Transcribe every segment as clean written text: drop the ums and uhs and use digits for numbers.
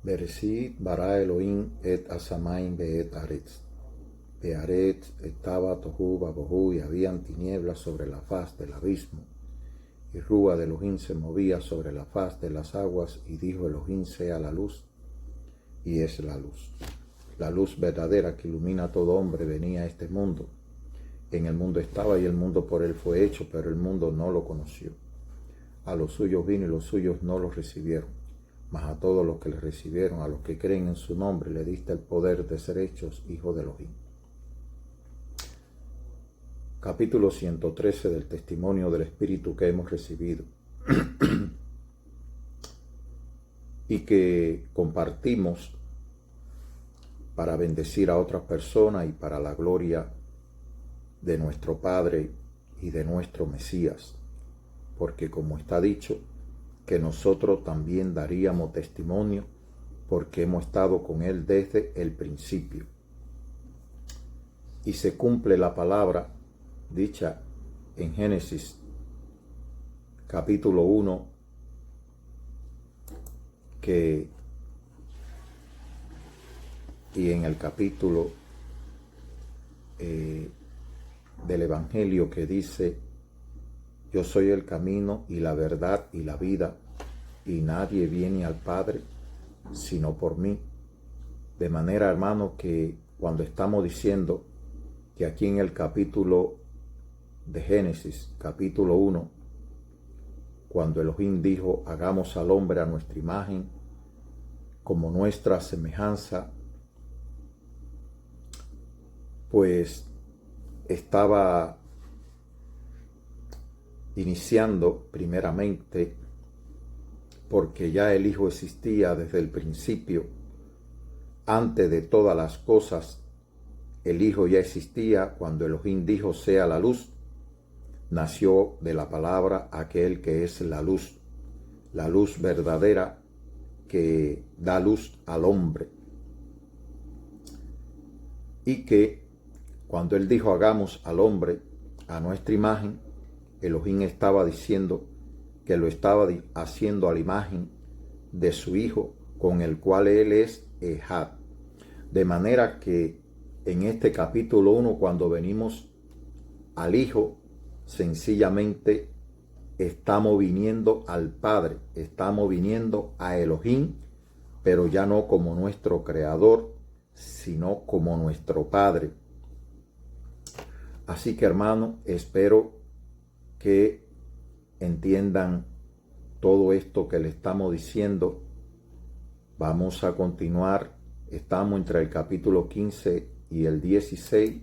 Bereshit bara Elohim et Asamayim beet Aretz. Bearetz estaba tohu babohu y habían tinieblas sobre la faz del abismo. Y Rúa de Elohim se movía sobre la faz de las aguas, y dijo Elohim: sea la luz, y es la luz. La luz verdadera que ilumina a todo hombre venía a este mundo. En el mundo estaba, y el mundo por él fue hecho, pero el mundo no lo conoció. A los suyos vino, y los suyos no lo recibieron. Mas a todos los que le recibieron, a los que creen en su nombre, le diste el poder de ser hechos hijos de Elohim. Capítulo 113 del testimonio del Espíritu que hemos recibido y que compartimos para bendecir a otras personas y para la gloria de nuestro Padre y de nuestro Mesías, porque como está dicho, que nosotros también daríamos testimonio, porque hemos estado con Él desde el principio. Y se cumple la palabra dicha en Génesis capítulo 1, y en el capítulo del Evangelio que dice: yo soy el camino y la verdad y la vida, y nadie viene al Padre sino por mí. De manera, hermano, que cuando estamos diciendo que aquí en el capítulo de Génesis, capítulo 1, cuando Elohim dijo: hagamos al hombre a nuestra imagen, como nuestra semejanza, pues estaba iniciando primeramente porque ya el Hijo existía desde el principio. Antes de todas las cosas, el Hijo ya existía. Cuando Elohim dijo: sea la luz, nació de la palabra aquel que es la luz verdadera que da luz al hombre. Y que cuando Él dijo: hagamos al hombre a nuestra imagen, Elohim estaba diciendo que lo estaba haciendo a la imagen de su Hijo, con el cual Él es Ejad. De manera que en este capítulo 1, cuando venimos al Hijo, sencillamente estamos viniendo al Padre, estamos viniendo a Elohim, pero ya no como nuestro Creador, sino como nuestro Padre. Así que, hermano, espero que entiendan todo esto que le estamos diciendo. Vamos a continuar. Estamos entre el capítulo 15 y el 16,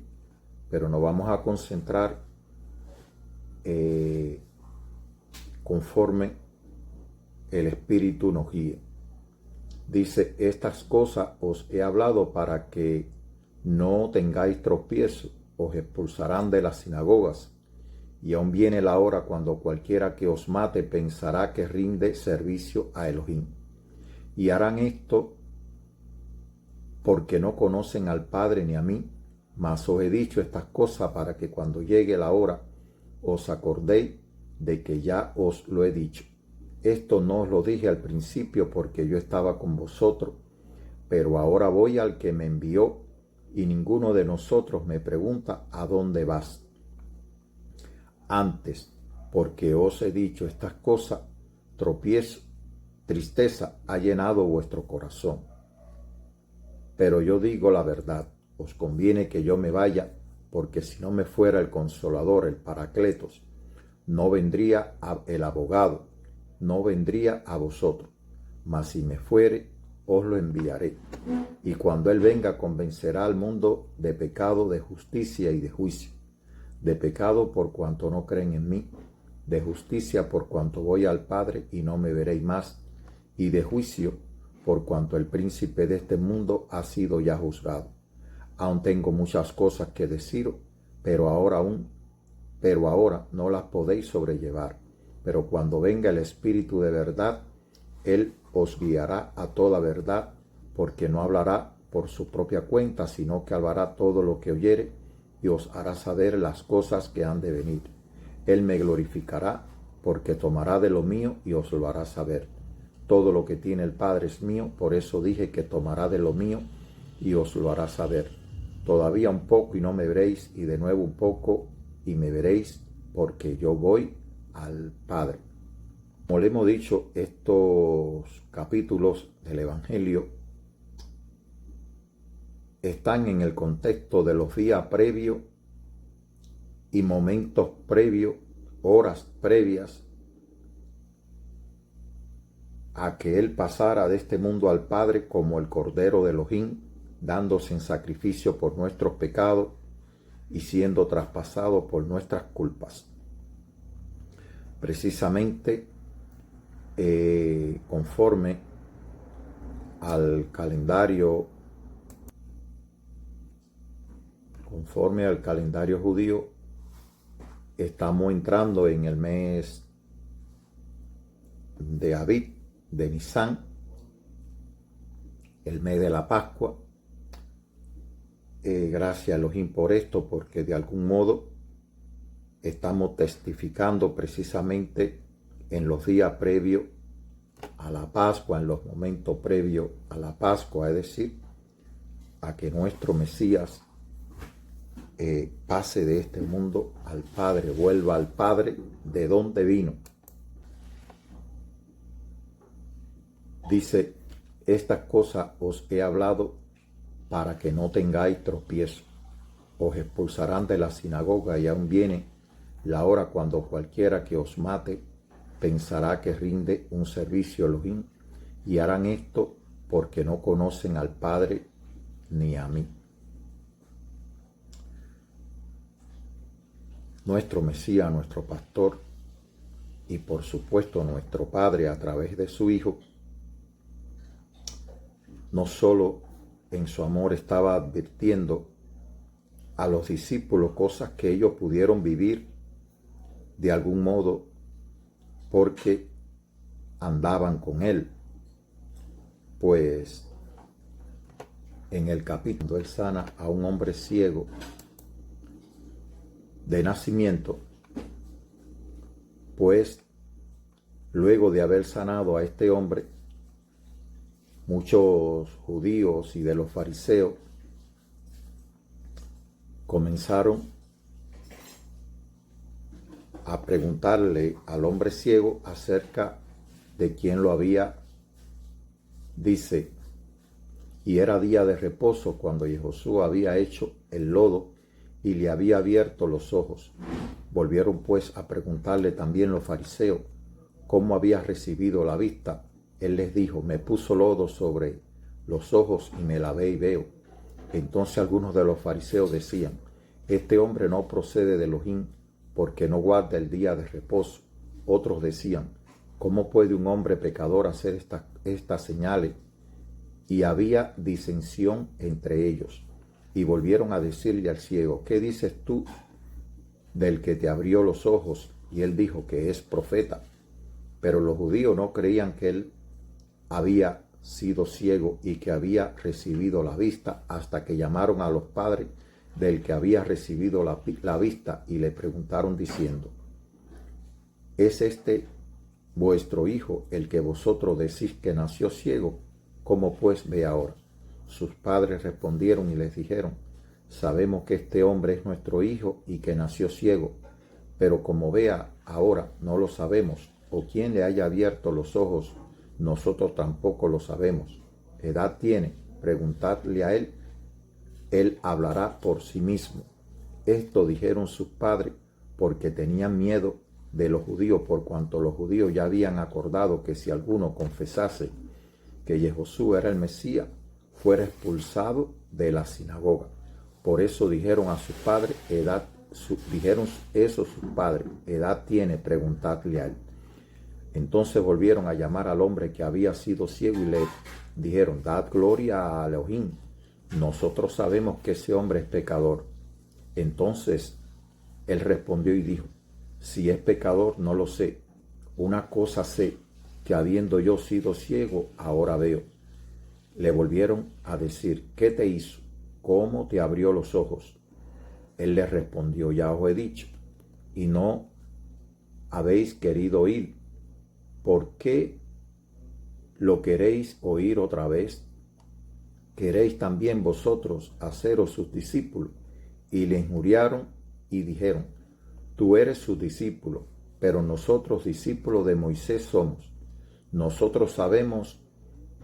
pero nos vamos a concentrar conforme el Espíritu nos guíe. Dice: estas cosas os he hablado para que no tengáis tropiezo. Os expulsarán de las sinagogas, y aún viene la hora cuando cualquiera que os mate pensará que rinde servicio a Elohim. Y harán esto porque no conocen al Padre ni a mí. Mas os he dicho estas cosas para que cuando llegue la hora os acordéis de que ya os lo he dicho. Esto no os lo dije al principio porque yo estaba con vosotros, pero ahora voy al que me envió, y ninguno de nosotros me pregunta: ¿a dónde vas? Antes, porque os he dicho estas cosas, tropiezo, tristeza ha llenado vuestro corazón. Pero yo digo la verdad: os conviene que yo me vaya, porque si no me fuera el Consolador, el Paracletos, no vendría el abogado, no vendría a vosotros. Mas si me fuere, os lo enviaré. Y cuando Él venga, convencerá al mundo de pecado, de justicia y de juicio. De pecado, por cuanto no creen en mí; de justicia, por cuanto voy al Padre y no me veréis más; y de juicio, por cuanto el príncipe de este mundo ha sido ya juzgado. Aún tengo muchas cosas que deciros, pero ahora no las podéis sobrellevar. Pero cuando venga el Espíritu de verdad, Él os guiará a toda verdad, porque no hablará por su propia cuenta, sino que hablará todo lo que oyere, y os hará saber las cosas que han de venir. Él me glorificará, porque tomará de lo mío y os lo hará saber. Todo lo que tiene el Padre es mío, por eso dije que tomará de lo mío y os lo hará saber. Todavía un poco y no me veréis, y de nuevo un poco y me veréis, porque yo voy al Padre. Como le hemos dicho, estos capítulos del Evangelio están en el contexto de los días previos y momentos previos, horas previas a que Él pasara de este mundo al Padre como el Cordero de Elohim, dándose en sacrificio por nuestros pecados y siendo traspasado por nuestras culpas. Precisamente conforme al calendario judío, estamos entrando en el mes de Abib, de Nisan, el mes de la Pascua. Gracias a Elohim por esto, porque de algún modo estamos testificando precisamente en los días previos a la Pascua, en los momentos previos a la Pascua, es decir, a que nuestro Mesías pase de este mundo al Padre, vuelva al Padre de donde vino. Dice, estas cosas os he hablado para que no tengáis tropiezo. Os expulsarán de la sinagoga y aún viene la hora cuando cualquiera que os mate pensará que rinde un servicio a Elohim, y harán esto porque no conocen al Padre ni a mí. Nuestro Mesías, nuestro pastor y por supuesto nuestro Padre a través de su Hijo, no solo en su amor estaba advirtiendo a los discípulos cosas que ellos pudieron vivir de algún modo porque andaban con Él. Pues en el capítulo Él sana a un hombre ciego de nacimiento, pues luego de haber sanado a este hombre, muchos judíos y de los fariseos comenzaron a preguntarle al hombre ciego acerca de quién lo había. Dice, y era día de reposo cuando Josué había hecho el lodo y le había abierto los ojos. Volvieron pues a preguntarle también los fariseos cómo había recibido la vista. Él les dijo, me puso lodo sobre los ojos y me lavé y veo. Entonces algunos de los fariseos decían, este hombre no procede de Elohim, porque no guarda el día de reposo. Otros decían, ¿cómo puede un hombre pecador hacer estas señales? Y había disensión entre ellos. Y volvieron a decirle al ciego, ¿qué dices tú del que te abrió los ojos? Y él dijo que es profeta. Pero los judíos no creían que él había sido ciego y que había recibido la vista, hasta que llamaron a los padres del que había recibido la vista y le preguntaron diciendo, ¿es este vuestro hijo el que vosotros decís que nació ciego? ¿Cómo pues ve ahora? Sus padres respondieron y les dijeron, sabemos que este hombre es nuestro hijo y que nació ciego, pero como vea ahora no lo sabemos, o quien le haya abierto los ojos, nosotros tampoco lo sabemos. ¿Edad tiene? Preguntadle a él, él hablará por sí mismo. Esto dijeron sus padres porque tenían miedo de los judíos, por cuanto los judíos ya habían acordado que si alguno confesase que Josué era el Mesías, fuera expulsado de la sinagoga. Por eso dijeron a sus padres, dijeron eso sus padres, ¿edad tiene? Preguntadle a él. Entonces volvieron a llamar al hombre que había sido ciego y le dijeron, dad gloria a Elohim. Nosotros sabemos que ese hombre es pecador. Entonces él respondió y dijo, si es pecador no lo sé. Una cosa sé, que habiendo yo sido ciego, ahora veo. Le volvieron a decir, ¿qué te hizo? ¿Cómo te abrió los ojos? Él les respondió, ya os he dicho, y no habéis querido oír. ¿Por qué ¿Lo queréis oír otra vez? ¿Queréis también vosotros haceros sus discípulos? Y le injuriaron y dijeron: Tú eres su discípulo, pero nosotros discípulos de Moisés somos. Nosotros sabemos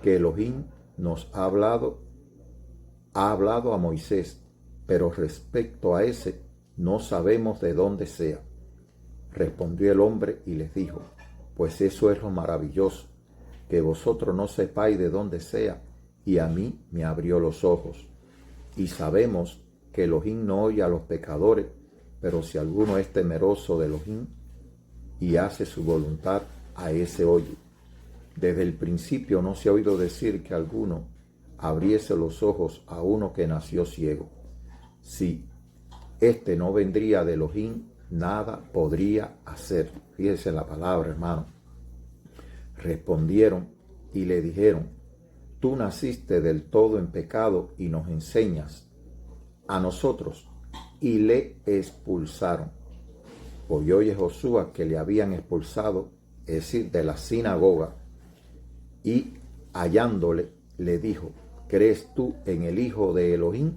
que Elohim nos ha hablado a Moisés, pero respecto a ese no sabemos de dónde sea. Respondió el hombre y les dijo: Pues eso es lo maravilloso, que vosotros no sepáis de dónde sea, y a mí me abrió los ojos. Y sabemos que Elohim no oye a los pecadores, pero si alguno es temeroso de Elohim y hace su voluntad, a ese oye. Desde el principio no se ha oído decir que alguno abriese los ojos a uno que nació ciego. Si éste no vendría de Elohim, nada podría hacer. Fíjese la palabra, hermano. Respondieron y le dijeron: Tú naciste del todo en pecado y nos enseñas a nosotros. Y le expulsaron. Oyó Josué que le habían expulsado, es decir, de la sinagoga, y hallándole le dijo: ¿Crees tú en el Hijo de Elohim?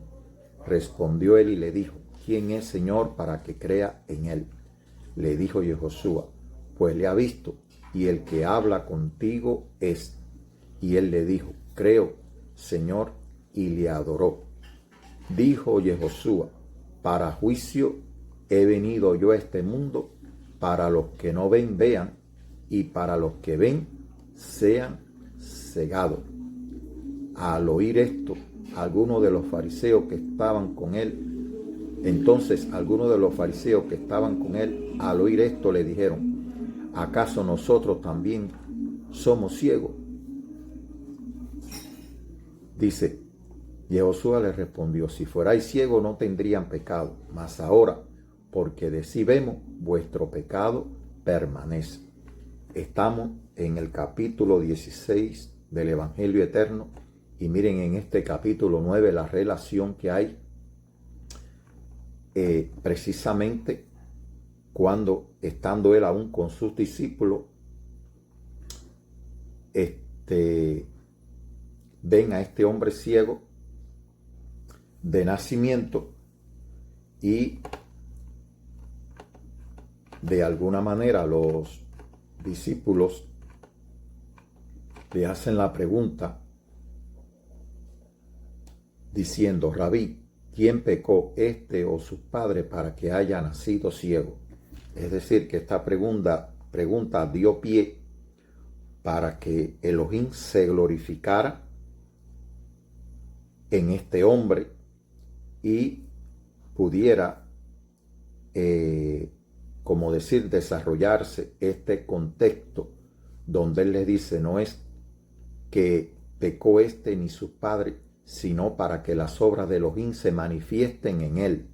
Respondió él y le dijo: ¿Quién es, Señor, para que crea en él? Le dijo Josué: Pues le ha visto, y el que habla contigo es. Y él le dijo: Creo, Señor, y le adoró. Dijo Josué: Para juicio he venido yo a este mundo, para los que no ven vean, y para los que ven sean cegados. Al oír esto, algunos de los fariseos que estaban con él, al oír esto le dijeron: ¿acaso nosotros también somos ciegos? Dice, Josué le respondió: si fuerais ciegos no tendrían pecado, mas ahora, porque de sí vemos, vuestro pecado permanece. Estamos en el capítulo 16 del Evangelio Eterno, y miren en este capítulo 9 la relación que hay precisamente cuando, estando él aún con sus discípulos, ven a este hombre ciego de nacimiento, y de alguna manera los discípulos le hacen la pregunta diciendo: Rabí, ¿quién pecó, este o sus padres, para que haya nacido ciego? Es decir, que esta pregunta dio pie para que Elohim se glorificara en este hombre y pudiera, como decir, desarrollarse este contexto donde él les dice: no es que pecó este ni sus padres, sino para que las obras de Elohim se manifiesten en él.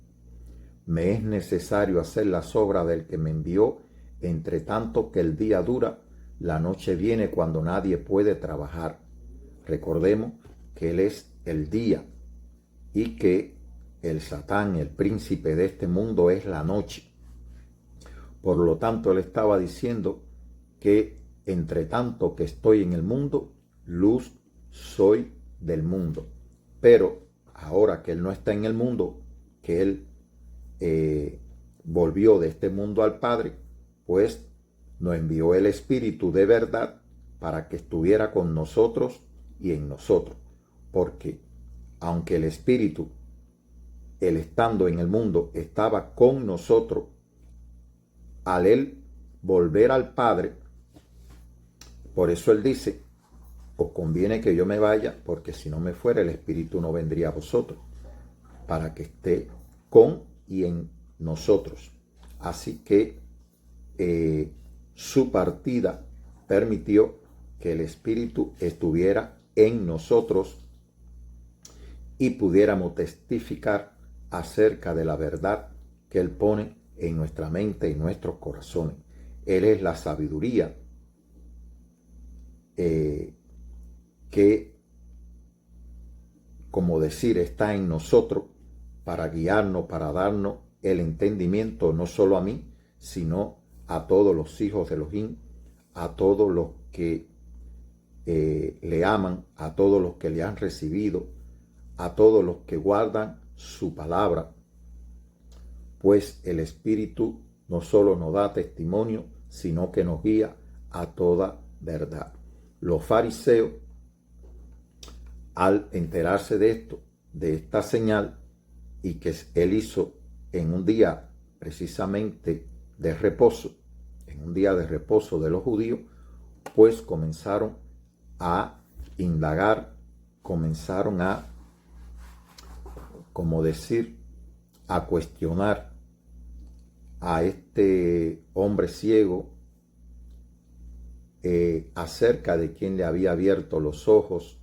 Me es necesario hacer las obras del que me envió, entre tanto que el día dura, la noche viene cuando nadie puede trabajar. Recordemos que él es el día y que el Satán, el príncipe de este mundo, es la noche. Por lo tanto, él estaba diciendo que entre tanto que estoy en el mundo, luz soy del mundo. Pero ahora que él no está en el mundo, que él volvió de este mundo al Padre, pues nos envió el Espíritu de verdad para que estuviera con nosotros y en nosotros. Porque aunque el Espíritu, él estando en el mundo, estaba con nosotros, al él volver al Padre, por eso él dice: os conviene que yo me vaya, porque si no me fuera, el Espíritu no vendría a vosotros, para que esté con y en nosotros. Así que su partida permitió que el Espíritu estuviera en nosotros y pudiéramos testificar acerca de la verdad que él pone en nuestra mente y nuestros corazones. Él es la sabiduría que, como decir, está en nosotros para guiarnos, para darnos el entendimiento, no solo a mí, sino a todos los hijos de Elohim, a todos los que le aman, a todos los que le han recibido, a todos los que guardan su palabra, pues el Espíritu no solo nos da testimonio, sino que nos guía a toda verdad. Los fariseos, al enterarse de esto, de esta señal, y que él hizo en un día precisamente de reposo, en un día de reposo de los judíos, pues comenzaron a indagar, comenzaron a, como decir, a cuestionar a este hombre ciego acerca de quién le había abierto los ojos,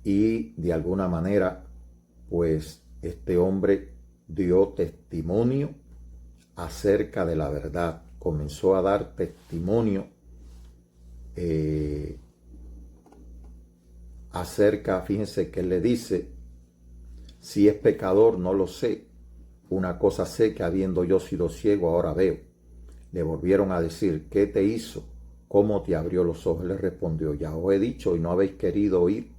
y de alguna manera pues este hombre dio testimonio acerca de la verdad, comenzó a dar testimonio acerca, fíjense que él le dice: si es pecador no lo sé, una cosa sé, que habiendo yo sido ciego ahora veo. Le volvieron a decir: ¿qué te hizo? ¿Cómo te abrió los ojos? Le respondió: ya os he dicho y no habéis querido oír.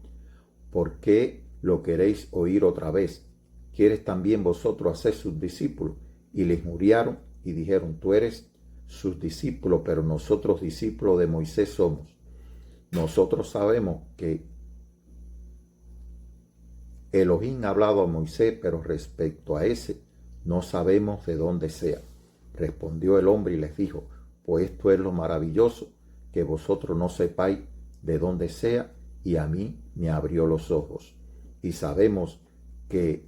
¿Por qué lo queréis oír otra vez? ¿Quieres también vosotros hacer sus discípulos? Y les muriaron y dijeron: tú eres sus discípulos, pero nosotros discípulos de Moisés somos. Nosotros sabemos que Elohim ha hablado a Moisés, pero respecto a ese no sabemos de dónde sea. Respondió el hombre y les dijo: pues esto es lo maravilloso, que vosotros no sepáis de dónde sea, y a mí me abrió los ojos. Y sabemos que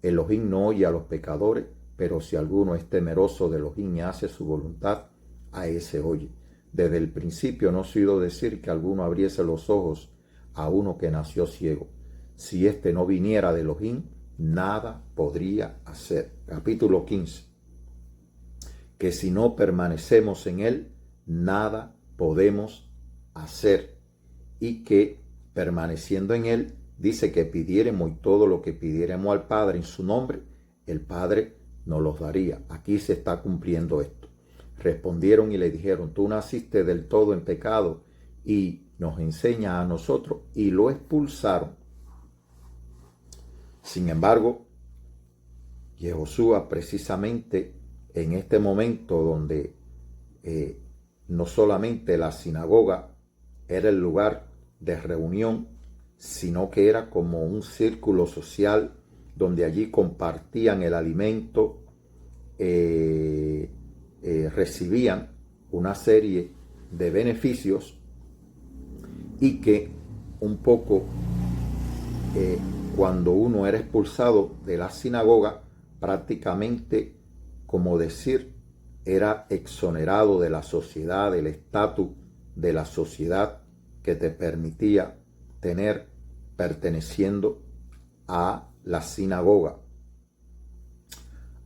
Elohim no oye a los pecadores, pero si alguno es temeroso de Elohim y hace su voluntad, a ese oye. Desde el principio no se oído decir que alguno abriese los ojos a uno que nació ciego. Si éste no viniera de Elohim, nada podría hacer. Capítulo 15. Que si no permanecemos en él, nada podemos hacer. Y que permaneciendo en él, dice que pidiéremos, y todo lo que pidiéremos al Padre en su nombre, el Padre nos los daría. Aquí se está cumpliendo esto. Respondieron y le dijeron: tú naciste del todo en pecado y nos enseñas a nosotros. Y lo expulsaron. Sin embargo, Yehoshua, precisamente en este momento donde no solamente la sinagoga era el lugar de reunión, sino que era como un círculo social donde allí compartían el alimento, recibían una serie de beneficios, y que un poco cuando uno era expulsado de la sinagoga, prácticamente, como decir, era exonerado de la sociedad, del estatus de la sociedad que te permitía tener perteneciendo a la sinagoga.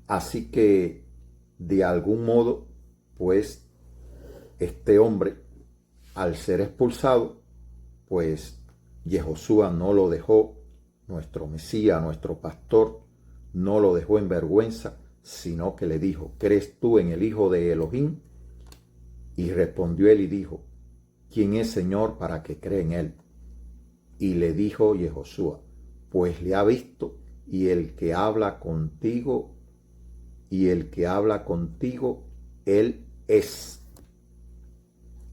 Así que, de algún modo, pues, este hombre, al ser expulsado, pues, Yehoshua no lo dejó, nuestro Mesías, nuestro pastor, no lo dejó en vergüenza, sino que le dijo: ¿crees tú en el Hijo de Elohim? Y respondió él y dijo: ¿quién es, Señor, para que cree en él? Y le dijo Yehoshua: pues le ha visto, y el que habla contigo, él es.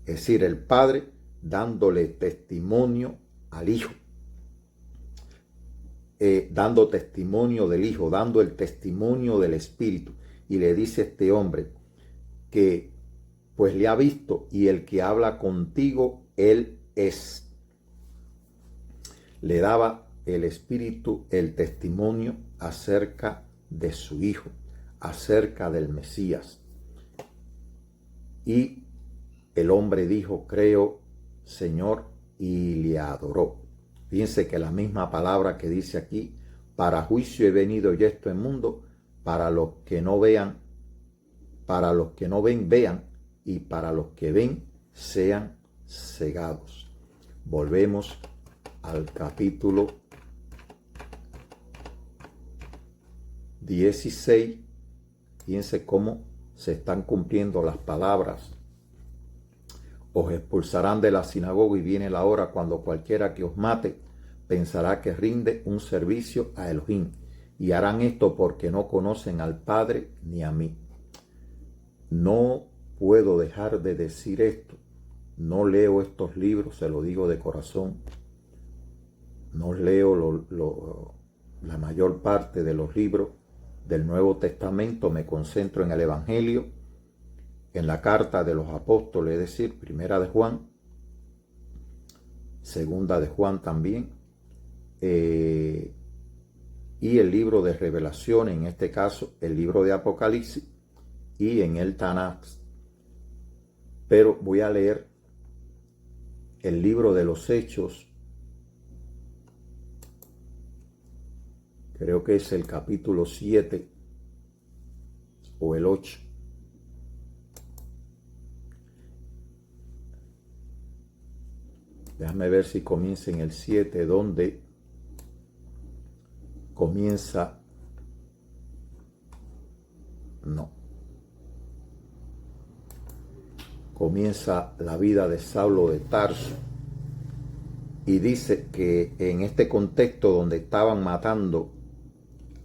Es decir, el Padre dándole testimonio al Hijo. Dando testimonio del Hijo, dando el testimonio del Espíritu. Y le dice a este hombre que pues le ha visto, y el que habla contigo, él es. Le daba el Espíritu el testimonio acerca de su Hijo, acerca del Mesías. Y el hombre dijo: creo, Señor, y le adoró. Fíjense que la misma palabra que dice aquí: para juicio he venido yo a este mundo, para los que no vean, para los que no ven, vean, y para los que ven, sean cegados. Volvemos al capítulo 16. Fíjense cómo se están cumpliendo las palabras Os expulsarán de la sinagoga y viene la hora cuando cualquiera que os mate pensará que rinde un servicio a Elohim. Y harán esto porque no conocen al Padre ni a mí. No puedo dejar de decir esto. No leo estos libros, se lo digo de corazón. No leo la mayor parte de los libros del Nuevo Testamento. Me concentro en el Evangelio, en la carta de los apóstoles, es decir, Primera de Juan, Segunda de Juan también, y el libro de Revelación, en este caso el libro de Apocalipsis, y en el Tanakh. Pero voy a leer el libro de los Hechos, creo que es el capítulo 7 o el 8. Déjame ver si comienza en el 7, donde comienza. No. Comienza la vida de Saulo de Tarso. Y dice que en este contexto donde estaban matando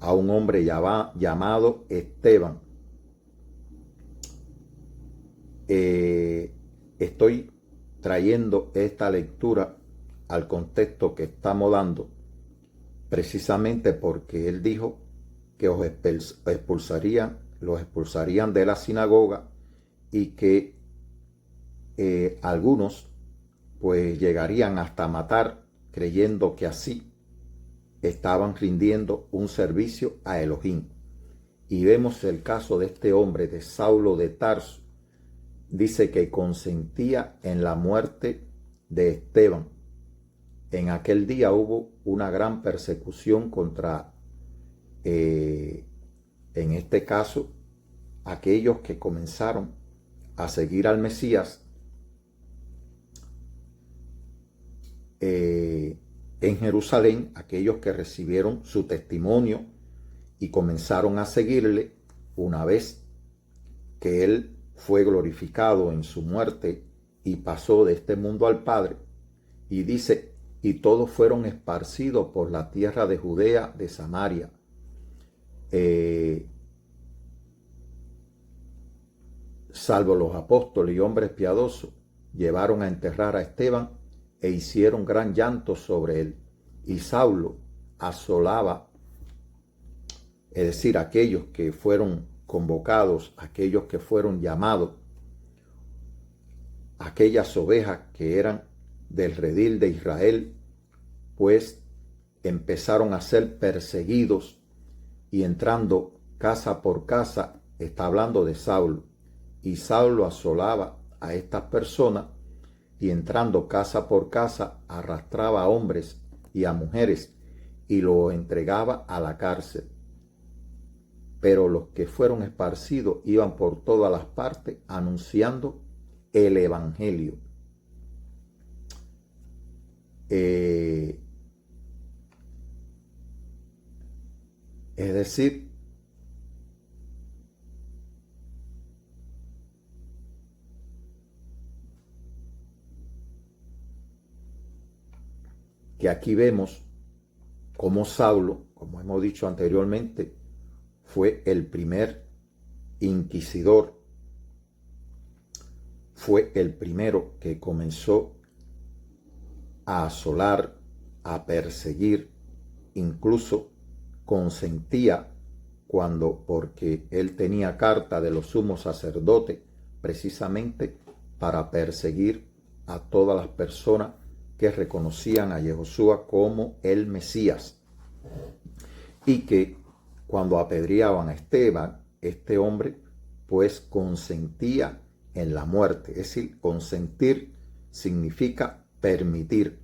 a un hombre llamado Esteban, estoy trayendo esta lectura al contexto que estamos dando, precisamente porque él dijo que los expulsarían de la sinagoga y que algunos pues llegarían hasta matar, creyendo que así estaban rindiendo un servicio a Elohim. Y vemos el caso de este hombre, de Saulo de Tarso. Dice que consentía en la muerte de Esteban. En aquel día hubo una gran persecución contra, en este caso, aquellos que comenzaron a seguir al Mesías en Jerusalén, aquellos que recibieron su testimonio y comenzaron a seguirle una vez que él fue glorificado en su muerte y pasó de este mundo al Padre. Y dice, y todos fueron esparcidos por la tierra de Judea, de Samaria. Salvo los apóstoles y hombres piadosos, llevaron a enterrar a Esteban e hicieron gran llanto sobre él. Y Saulo asolaba, es decir, aquellos que fueron convocados, aquellos que fueron llamados, aquellas ovejas que eran del redil de Israel, pues empezaron a ser perseguidos y entrando casa por casa, está hablando de Saulo, y Saulo asolaba a estas personas y entrando casa por casa arrastraba a hombres y a mujeres y lo entregaba a la cárcel. Pero los que fueron esparcidos iban por todas las partes anunciando el Evangelio. Es decir, que aquí vemos cómo Saulo, como hemos dicho anteriormente, fue el primer inquisidor, fue el primero que comenzó a asolar, a perseguir, incluso consentía porque él tenía carta de los sumos sacerdotes precisamente para perseguir a todas las personas que reconocían a Yehoshua como el Mesías, y que cuando apedreaban a Esteban, este hombre pues consentía en la muerte. Es decir, consentir significa permitir,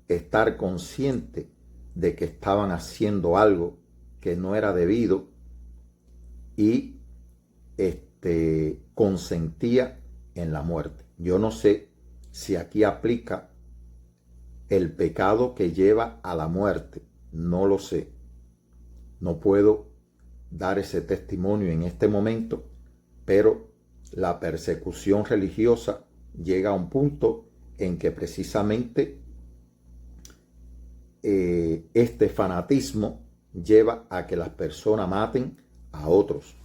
estar consciente de que estaban haciendo algo que no era debido y consentía en la muerte. Yo no sé si aquí aplica el pecado que lleva a la muerte, no lo sé. No puedo dar ese testimonio en este momento, pero la persecución religiosa llega a un punto en que precisamente este fanatismo lleva a que las personas maten a otros.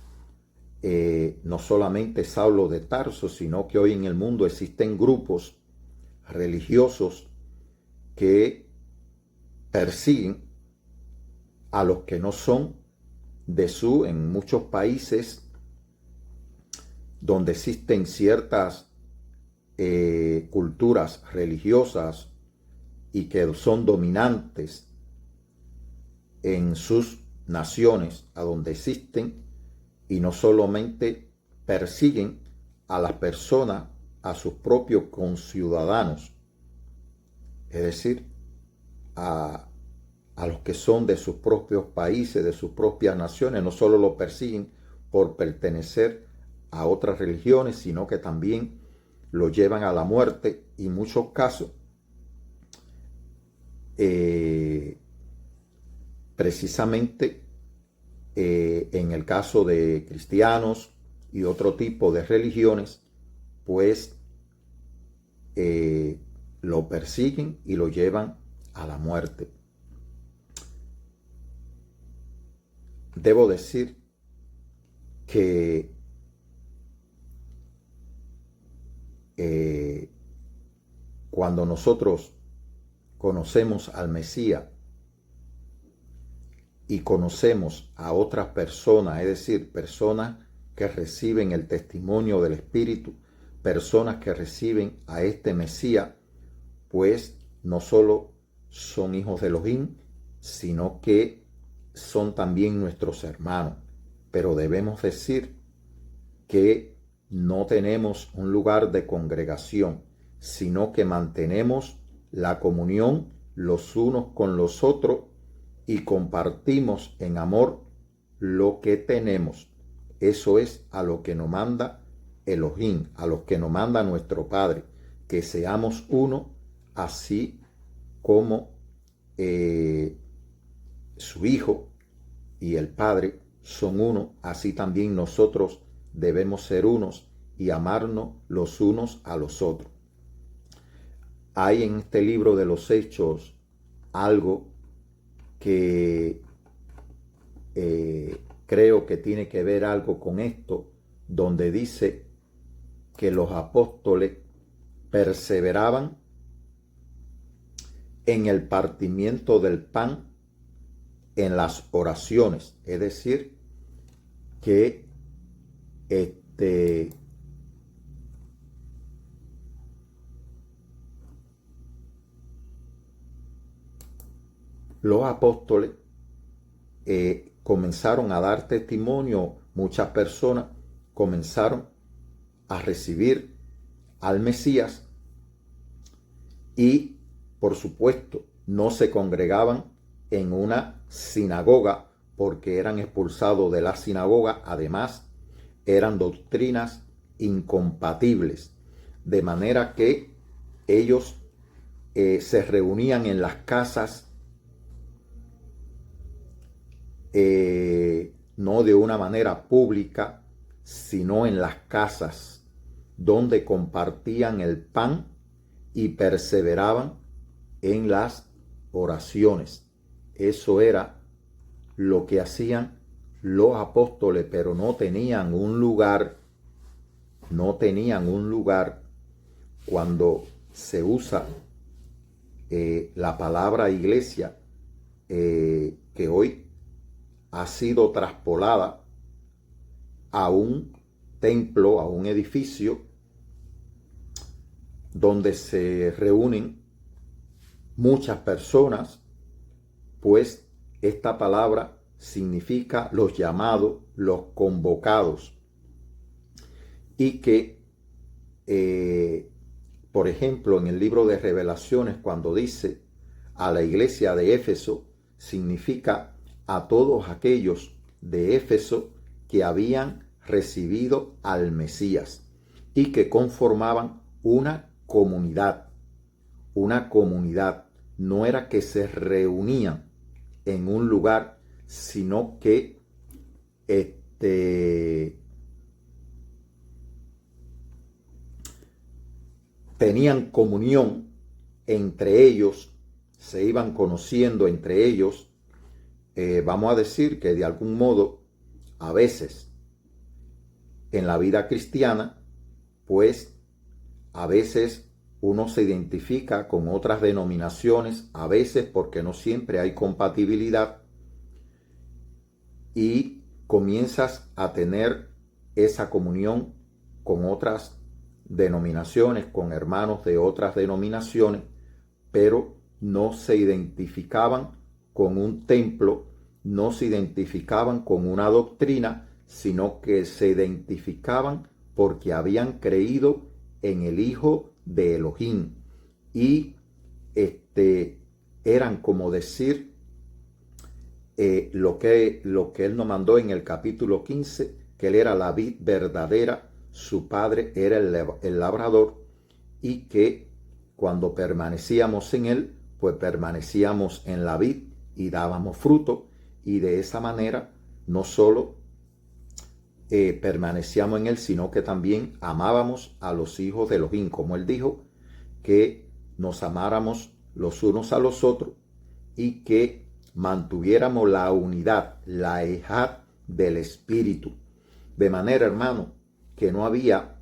No solamente Saulo de Tarso, sino que hoy en el mundo existen grupos religiosos que persiguen a los que no son en muchos países donde existen ciertas culturas religiosas y que son dominantes en sus naciones, a donde existen, y no solamente persiguen a las personas, a sus propios conciudadanos, es decir, a los que son de sus propios países, de sus propias naciones. No solo lo persiguen por pertenecer a otras religiones, sino que también lo llevan a la muerte, y en muchos casos precisamente en el caso de cristianos y otro tipo de religiones, pues lo persiguen y lo llevan a la muerte. Debo decir que cuando nosotros conocemos al Mesías y conocemos a otras personas, es decir, personas que reciben el testimonio del Espíritu, personas que reciben a este Mesías, pues no solo son hijos de Elohim, sino que son también nuestros hermanos. Pero debemos decir que no tenemos un lugar de congregación, sino que mantenemos la comunión los unos con los otros y compartimos en amor lo que tenemos. Eso es a lo que nos manda Elohim, a lo que nos manda nuestro Padre, que seamos uno, así como su Hijo y el Padre son uno, así también nosotros debemos ser unos y amarnos los unos a los otros. Hay en este libro de los Hechos algo que creo que tiene que ver algo con esto, donde dice que los apóstoles perseveraban en el partimiento del pan, en las oraciones, es decir, que los apóstoles comenzaron a dar testimonio, muchas personas comenzaron a recibir al Mesías y, por supuesto, no se congregaban en una sinagoga porque eran expulsados de la sinagoga. Además, eran doctrinas incompatibles, de manera que ellos se reunían en las casas, no de una manera pública, sino en las casas donde compartían el pan y perseveraban en las oraciones. Eso era lo que hacían los apóstoles, pero no tenían un lugar, Cuando se usa la palabra iglesia, que hoy ha sido traspolada a un templo, a un edificio donde se reúnen muchas personas, pues esta palabra significa los llamados, los convocados, y que por ejemplo, en el libro de Revelaciones, cuando dice a la iglesia de Éfeso, significa a todos aquellos de Éfeso que habían recibido al Mesías y que conformaban una comunidad. Una comunidad. No era que se reunían en un lugar, sino que tenían comunión entre ellos, se iban conociendo entre ellos. Vamos a decir que de algún modo, a veces, en la vida cristiana, pues a veces uno se identifica con otras denominaciones, a veces porque no siempre hay compatibilidad, y comienzas a tener esa comunión con otras denominaciones, con hermanos de otras denominaciones, pero no se identificaban con un templo, no se identificaban con una doctrina, sino que se identificaban porque habían creído en el Hijo de Elohim. Y eran como decir lo que él nos mandó en el capítulo 15, que él era la vid verdadera, su padre era el labrador, y que cuando permanecíamos en él, pues permanecíamos en la vid y dábamos fruto, y de esa manera no solo permanecíamos en él, sino que también amábamos a los hijos de Elohim, como él dijo, que nos amáramos los unos a los otros y que mantuviéramos la unidad, la ejad del Espíritu. De manera, hermano, que no había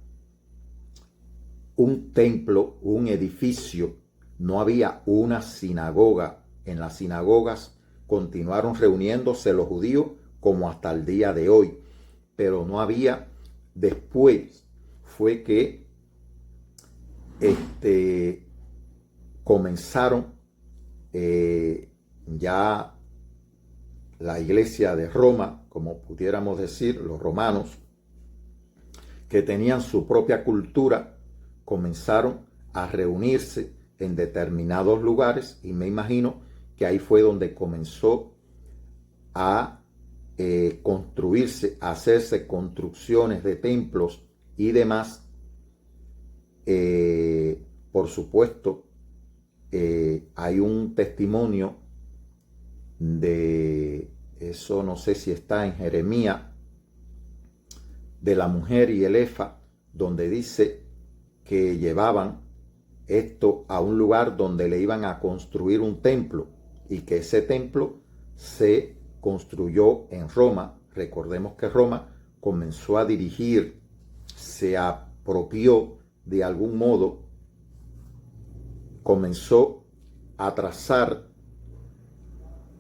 un templo, un edificio, no había una sinagoga. En las sinagogas continuaron reuniéndose los judíos como hasta el día de hoy, pero no había. Después fue que comenzaron ya la iglesia de Roma, como pudiéramos decir, los romanos, que tenían su propia cultura, comenzaron a reunirse en determinados lugares, y me imagino que ahí fue donde comenzó a construirse, a hacerse construcciones de templos y demás. Por supuesto, hay un testimonio de eso, no sé si está en Jeremías, de la mujer y el efa, donde dice que llevaban esto a un lugar donde le iban a construir un templo, y que ese templo se construyó en Roma. Recordemos que Roma comenzó a dirigir, se apropió de algún modo, comenzó a trazar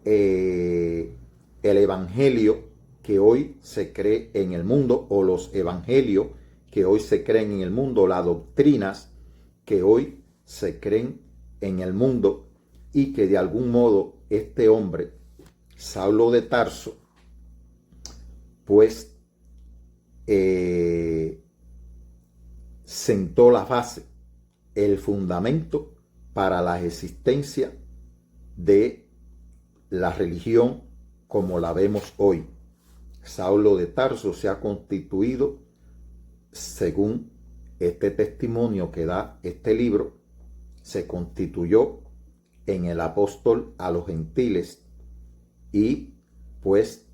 el evangelio que hoy se cree en el mundo, o los evangelios que hoy se creen en el mundo, las doctrinas que hoy se creen en el mundo, y que de algún modo este hombre, Saulo de Tarso, pues sentó la base, el fundamento para la existencia de la religión como la vemos hoy. Saulo de Tarso se ha constituido, según este testimonio que da este libro, se constituyó en el apóstol a los gentiles, y pues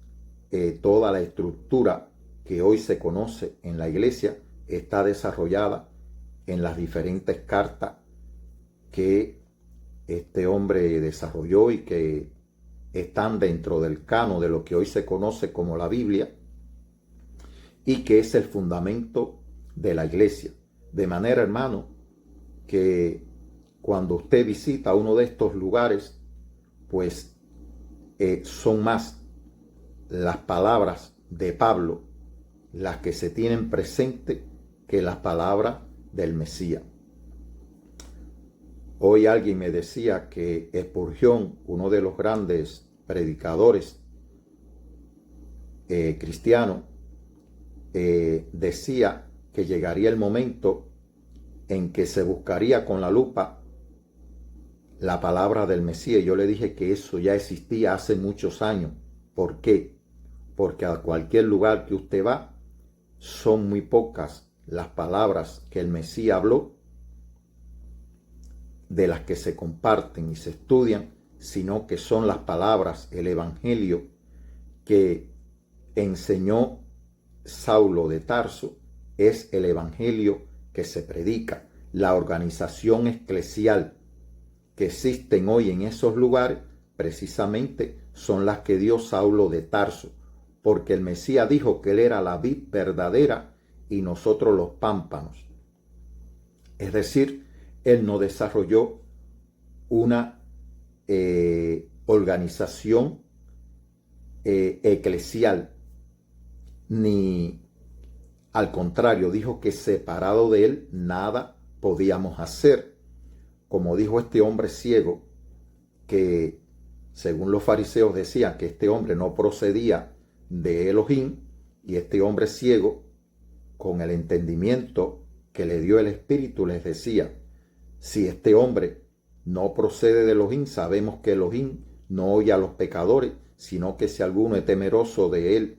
toda la estructura que hoy se conoce en la iglesia está desarrollada en las diferentes cartas que este hombre desarrolló y que están dentro del canon de lo que hoy se conoce como la Biblia, y que es el fundamento de la iglesia. De manera, hermano, que cuando usted visita uno de estos lugares, pues son más las palabras de Pablo las que se tienen presente que las palabras del Mesías. Hoy alguien me decía que Spurgeon, uno de los grandes predicadores cristianos, decía que llegaría el momento en que se buscaría con la lupa la palabra del Mesías. Yo le dije que eso ya existía hace muchos años. ¿Por qué? Porque a cualquier lugar que usted va, son muy pocas las palabras que el Mesías habló, de las que se comparten y se estudian, sino que son las palabras, el evangelio que enseñó Saulo de Tarso, es el evangelio que se predica. la organización eclesial que existen hoy en esos lugares, precisamente son las que dio Saulo de Tarso, porque el Mesías dijo que él era la vid verdadera y nosotros los pámpanos. Es decir, él no desarrolló una organización eclesial, ni al contrario, dijo que separado de él nada podíamos hacer. Como dijo este hombre ciego, que según los fariseos decían que este hombre no procedía de Elohim, y este hombre ciego, con el entendimiento que le dio el Espíritu, les decía: si este hombre no procede de Elohim, sabemos que Elohim no oye a los pecadores, sino que si alguno es temeroso de él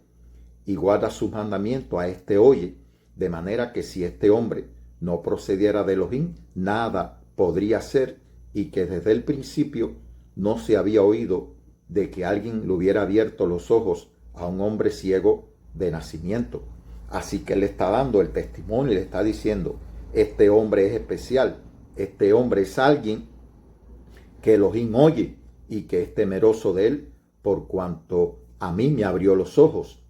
y guarda sus mandamientos, a este oye. De manera que si este hombre no procediera de Elohim, nada podría ser, y que desde el principio no se había oído de que alguien le hubiera abierto los ojos a un hombre ciego de nacimiento. Así que le está dando el testimonio y le está diciendo: este hombre es especial, este hombre es alguien que Elohim oye y que es temeroso de él, por cuanto a mí me abrió los ojos.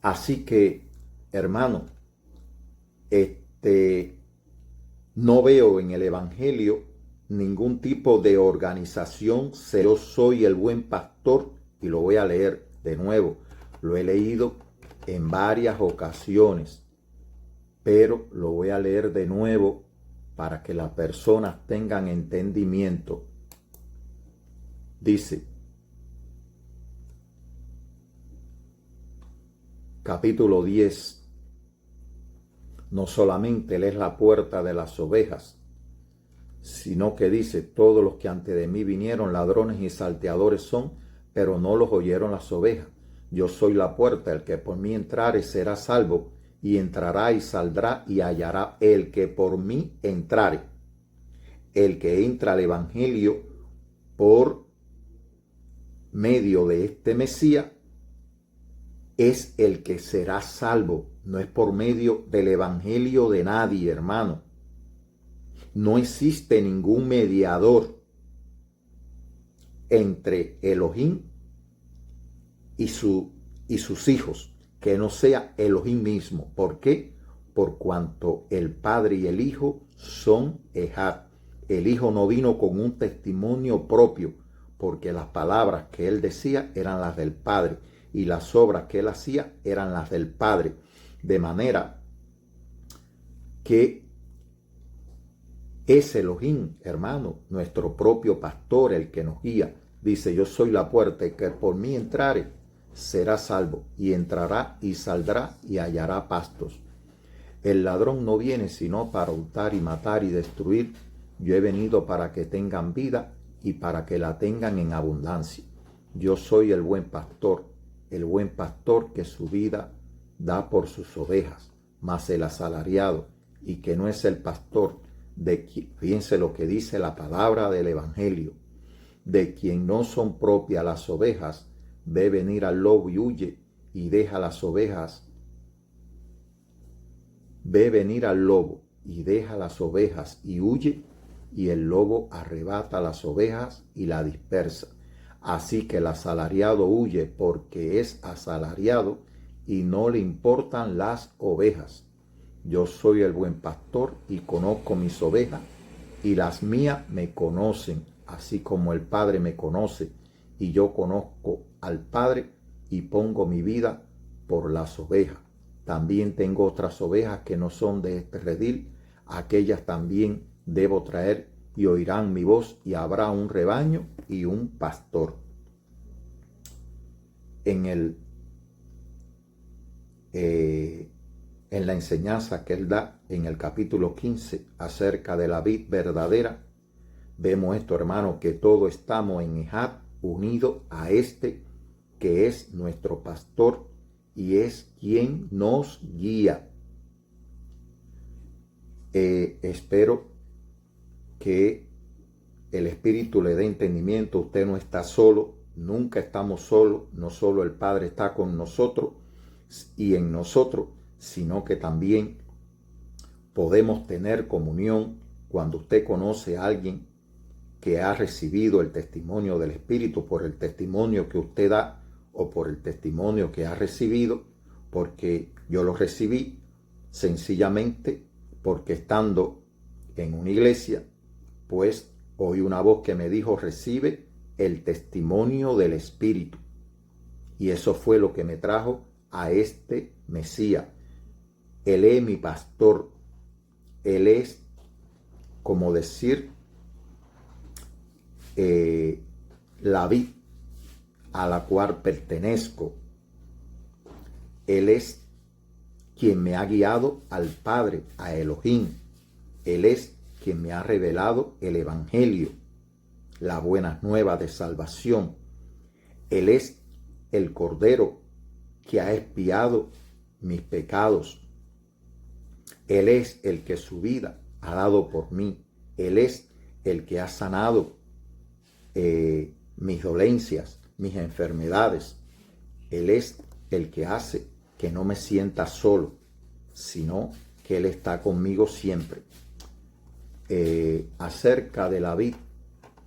Así que, hermano, no veo en el Evangelio ningún tipo de organización. Yo soy el buen pastor, y lo voy a leer de nuevo. Lo he leído en varias ocasiones, pero lo voy a leer de nuevo para que las personas tengan entendimiento. Dice, capítulo 10, no solamente Él es la puerta de las ovejas, sino que dice: todos los que antes de mí vinieron, ladrones y salteadores son, pero no los oyeron las ovejas. Yo soy la puerta, el que por mí entrare será salvo, y entrará y saldrá y hallará. El que por mí entrare, el que entra al Evangelio por medio de este Mesías, es el que será salvo. No es por medio del Evangelio de nadie, hermano. No existe ningún mediador entre Elohim y sus hijos, que no sea Elohim mismo. ¿Por qué? Por cuanto el Padre y el Hijo son Ejad. El Hijo no vino con un testimonio propio, porque las palabras que él decía eran las del Padre, y las obras que él hacía eran las del Padre. De manera que es Elohim, hermano, nuestro propio pastor, el que nos guía. Dice: yo soy la puerta, el que por mí entrare será salvo, y entrará y saldrá y hallará pastos. El ladrón no viene sino para hurtar y matar y destruir. Yo he venido para que tengan vida y para que la tengan en abundancia. Yo soy el buen pastor que su vida da por sus ovejas. Mas el asalariado, y que no es el pastor, fíjense lo que dice la palabra del Evangelio: de quien no son propias las ovejas, ve venir al lobo y huye, y deja las ovejas. Ve venir al lobo y deja las ovejas y huye, y el lobo arrebata las ovejas y la dispersa. Así que el asalariado huye porque es asalariado y no le importan las ovejas. Yo soy el buen pastor y conozco mis ovejas, y las mías me conocen, así como el Padre me conoce, y yo conozco al Padre y pongo mi vida por las ovejas. También tengo otras ovejas que no son de este redil, aquellas también debo traer, y oirán mi voz, y habrá un rebaño y un pastor. En la enseñanza que él da en el capítulo 15 acerca de la vid verdadera, vemos esto, hermano, que todos estamos en Ejad, unidos a este que es nuestro pastor y es quien nos guía. Espero que el Espíritu le dé entendimiento. Usted no está solo, nunca estamos solos. No solo el Padre está con nosotros y en nosotros, sino que también podemos tener comunión cuando usted conoce a alguien que ha recibido el testimonio del Espíritu por el testimonio que usted da o por el testimonio que ha recibido, porque yo lo recibí sencillamente porque estando en una iglesia, pues oí una voz que me dijo: recibe el testimonio del Espíritu. Y eso fue lo que me trajo a este Mesías. Él es mi pastor. Él es, como decir, la vid a la cual pertenezco. Él es quien me ha guiado al Padre, a Elohim. Él es quien me ha revelado el Evangelio, la buena nueva de salvación. Él es el Cordero que ha expiado mis pecados. Él es el que su vida ha dado por mí. Él es el que ha sanado mis dolencias, mis enfermedades. Él es el que hace que no me sienta solo, sino que Él está conmigo siempre. Acerca de la vid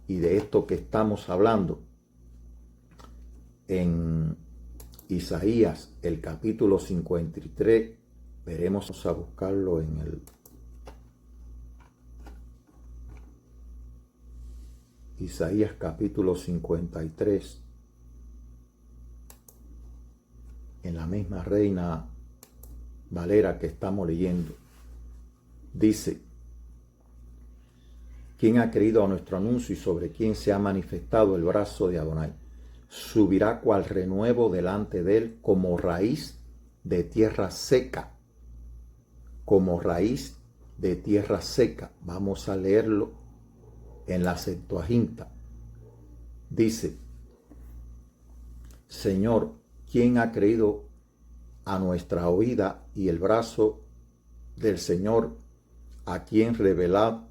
y de esto que estamos hablando, en Isaías, el capítulo 53, veremos a buscarlo en el Isaías capítulo 53, en la misma Reina Valera que estamos leyendo. Dice: ¿quién ha creído a nuestro anuncio y sobre quién se ha manifestado el brazo de Adonai? Subirá cual renuevo delante de él, como raíz de tierra seca. Como raíz de tierra seca. Vamos a leerlo en la Septuaginta. Dice: Señor, ¿quién ha creído a nuestra oída y el brazo del Señor a quien reveládose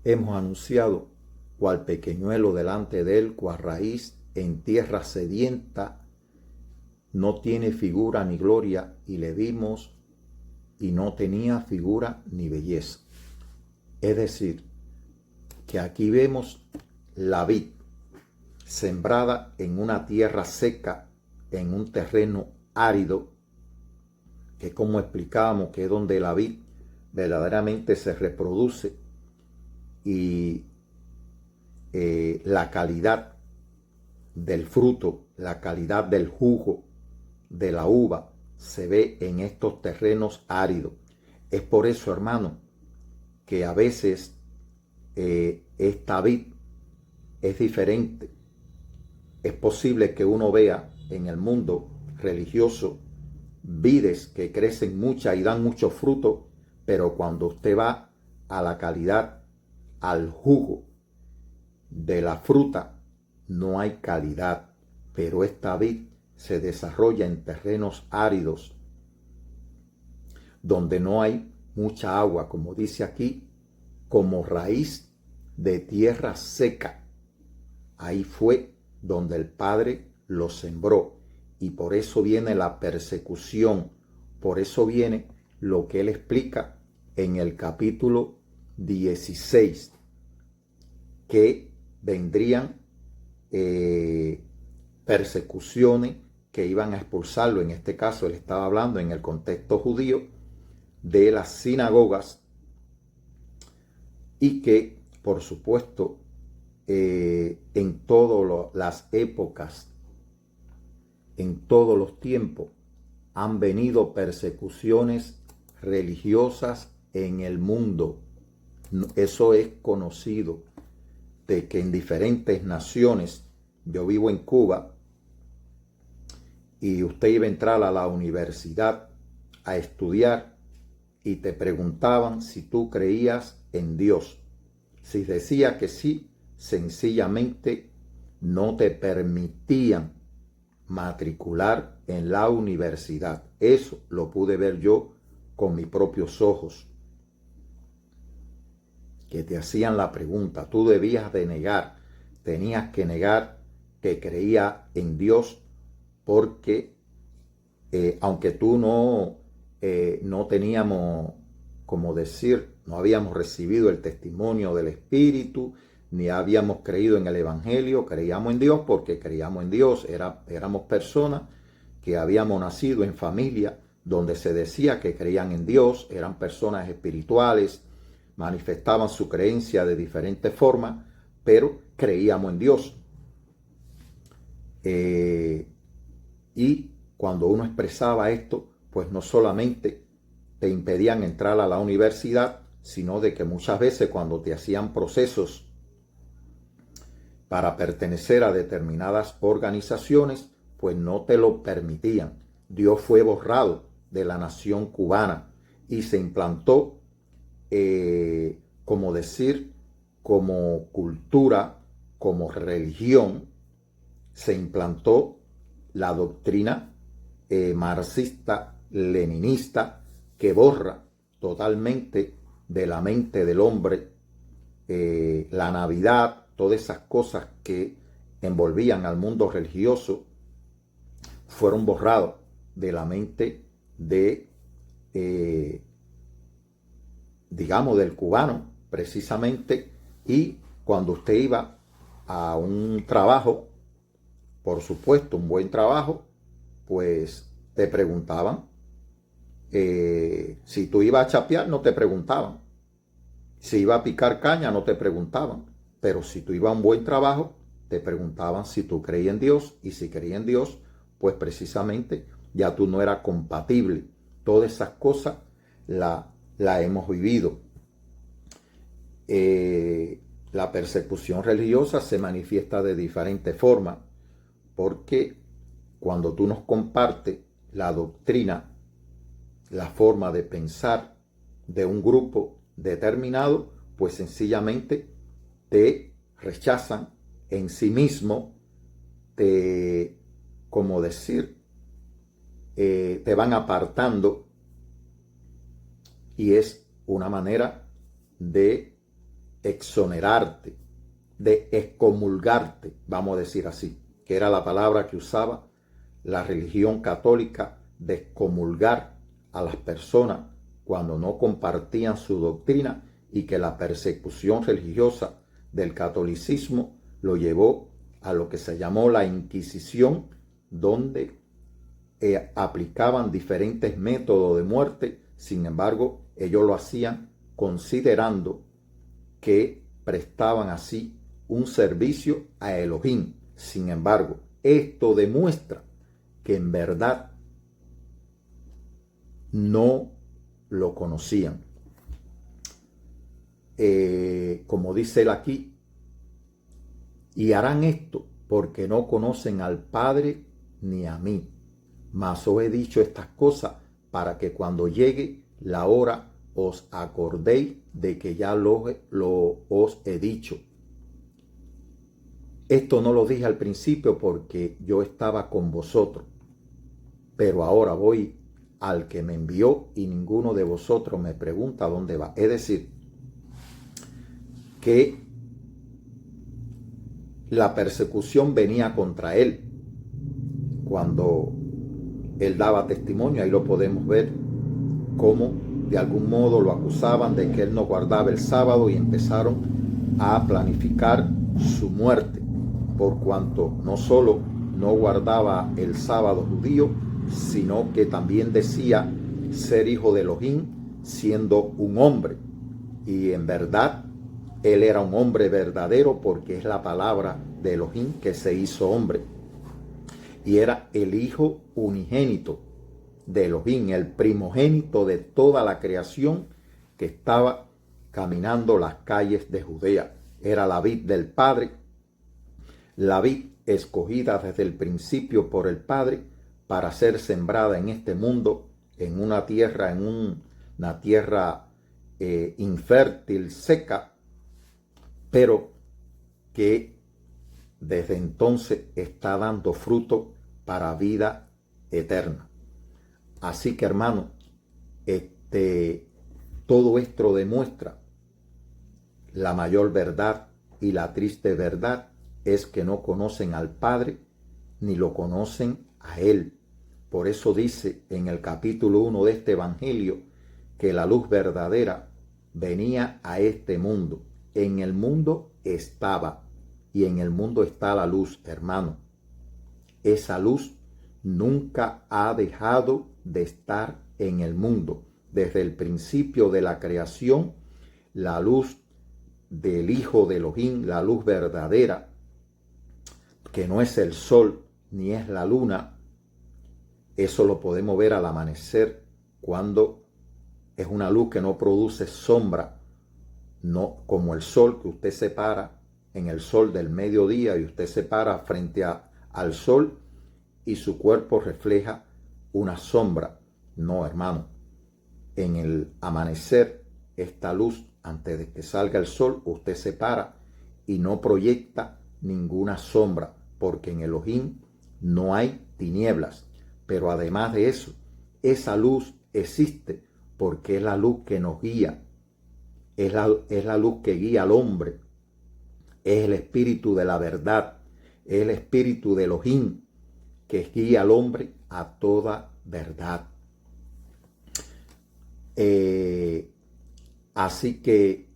hemos anunciado, cual pequeñuelo delante de él, cual raíz en tierra sedienta? No tiene figura ni gloria, y le vimos y no tenía figura ni belleza. Es decir, que aquí vemos la vid sembrada en una tierra seca, en un terreno árido, que, como explicábamos, que es donde la vid verdaderamente se reproduce, y la calidad del fruto, la calidad del jugo de la uva se ve en estos terrenos áridos. Es por eso, hermano, que a veces esta vid es diferente. Es posible que uno vea en el mundo religioso vides que crecen muchas y dan mucho fruto, pero cuando usted va a la calidad, al jugo de la fruta, no hay calidad. Pero esta vid se desarrolla en terrenos áridos, donde no hay mucha agua, como dice aquí, como raíz de tierra seca. Ahí fue donde el Padre lo sembró, y por eso viene la persecución, por eso viene lo que él explica en el capítulo 16, que vendrían persecuciones que iban a expulsarlo. En este caso él estaba hablando en el contexto judío de las sinagogas, y que por supuesto en todas las épocas, en todos los tiempos, han venido persecuciones religiosas en el mundo. Eso es conocido, de que en diferentes naciones, yo vivo en Cuba, y usted iba a entrar a la universidad a estudiar y te preguntaban si tú creías en Dios. Si decías que sí, sencillamente no te permitían matricular en la universidad. Eso lo pude ver yo con mis propios ojos, que te hacían la pregunta. Tú debías de negar, tenías que negar que creía en Dios, porque aunque tú no teníamos, como decir, no habíamos recibido el testimonio del Espíritu, ni habíamos creído en el Evangelio, creíamos en Dios porque creíamos en Dios, éramos personas que habíamos nacido en familia donde se decía que creían en Dios, eran personas espirituales, manifestaban su creencia de diferentes formas, pero creíamos en Dios. Y cuando uno expresaba esto, pues no solamente te impedían entrar a la universidad, sino de que muchas veces cuando te hacían procesos para pertenecer a determinadas organizaciones, pues no te lo permitían. Dios fue borrado de la nación cubana y se implantó, como decir, como cultura, como religión, se implantó la doctrina marxista-leninista que borra totalmente de la mente del hombre la Navidad, todas esas cosas que envolvían al mundo religioso fueron borrados de la mente de, digamos, del cubano, precisamente. Y cuando usted iba a un trabajo, por supuesto, un buen trabajo, pues te preguntaban. Si tú ibas a chapear, no te preguntaban. Si ibas a picar caña, no te preguntaban. Pero si tú ibas a un buen trabajo, te preguntaban si tú creías en Dios. Y si creías en Dios, pues precisamente ya tú no eras compatible. Todas esas cosas la hemos vivido. La persecución religiosa se manifiesta de diferentes formas, porque cuando tú nos compartes la doctrina, la forma de pensar de un grupo determinado, pues sencillamente te rechazan en sí mismo, como decir, te van apartando, y es una manera de exonerarte, de excomulgarte, vamos a decir así, que era la palabra que usaba la religión católica, de excomulgar a las personas cuando no compartían su doctrina, y que la persecución religiosa del catolicismo lo llevó a lo que se llamó la Inquisición, donde aplicaban diferentes métodos de muerte. Sin embargo, ellos lo hacían considerando que prestaban así un servicio a Elohim. Sin embargo, esto demuestra que en verdad no lo conocían. Como dice él aquí, y harán esto porque no conocen al Padre ni a mí. Mas os he dicho estas cosas para que cuando llegue la hora os acordéis de que ya os he dicho. Esto no lo dije al principio porque yo estaba con vosotros, pero ahora voy al que me envió y ninguno de vosotros me pregunta dónde va. Es decir, que la persecución venía contra él cuando él daba testimonio. Ahí lo podemos ver cómo de algún modo lo acusaban de que él no guardaba el sábado y empezaron a planificar su muerte, por cuanto no solo no guardaba el sábado judío, sino que también decía ser hijo de Elohim siendo un hombre. Y en verdad él era un hombre verdadero, porque es la palabra de Elohim que se hizo hombre. Y era el hijo unigénito de Elohim, el primogénito de toda la creación que estaba caminando las calles de Judea. Era la vid del Padre, la vid escogida desde el principio por el Padre para ser sembrada en este mundo, en una tierra, infértil, seca, pero que desde entonces está dando fruto para vida eterna. Así que, hermano, todo esto demuestra la mayor verdad, y la triste verdad es que no conocen al Padre ni lo conocen a Él. Por eso dice en el capítulo 1 de este evangelio que la luz verdadera venía a este mundo. En el mundo estaba y en el mundo está la luz, hermano. Esa luz nunca ha dejado de estar en el mundo. Desde el principio de la creación, la luz del Hijo de Elohim, la luz verdadera, que no es el sol ni es la luna, eso lo podemos ver al amanecer, cuando es una luz que no produce sombra, no como el sol, que usted se para en el sol del mediodía y usted se para frente al sol y su cuerpo refleja una sombra. No, hermano, en el amanecer, esta luz, antes de que salga el sol, usted se para y no proyecta ninguna sombra, porque en Elohim no hay tinieblas. Pero además de eso, esa luz existe porque es la luz que nos guía, es la luz que guía al hombre, es el espíritu de la verdad, es el espíritu de Elohim que guía al hombre a toda verdad. Así que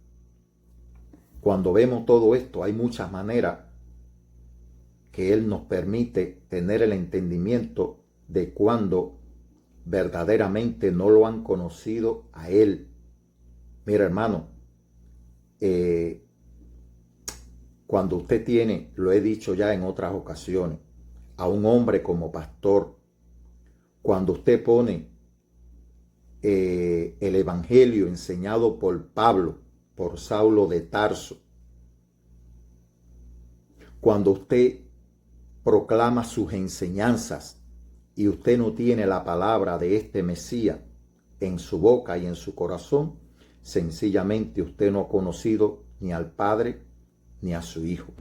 cuando vemos todo esto, hay muchas maneras que Él nos permite tener el entendimiento de cuando verdaderamente no lo han conocido a Él. Mira, hermano, cuando usted tiene, lo he dicho ya en otras ocasiones, a un hombre como pastor, cuando usted pone el evangelio enseñado por Pablo, por Saulo de Tarso, cuando usted proclama sus enseñanzas y usted no tiene la palabra de este Mesías en su boca y en su corazón, sencillamente usted no ha conocido ni al Padre ni a su Hijo.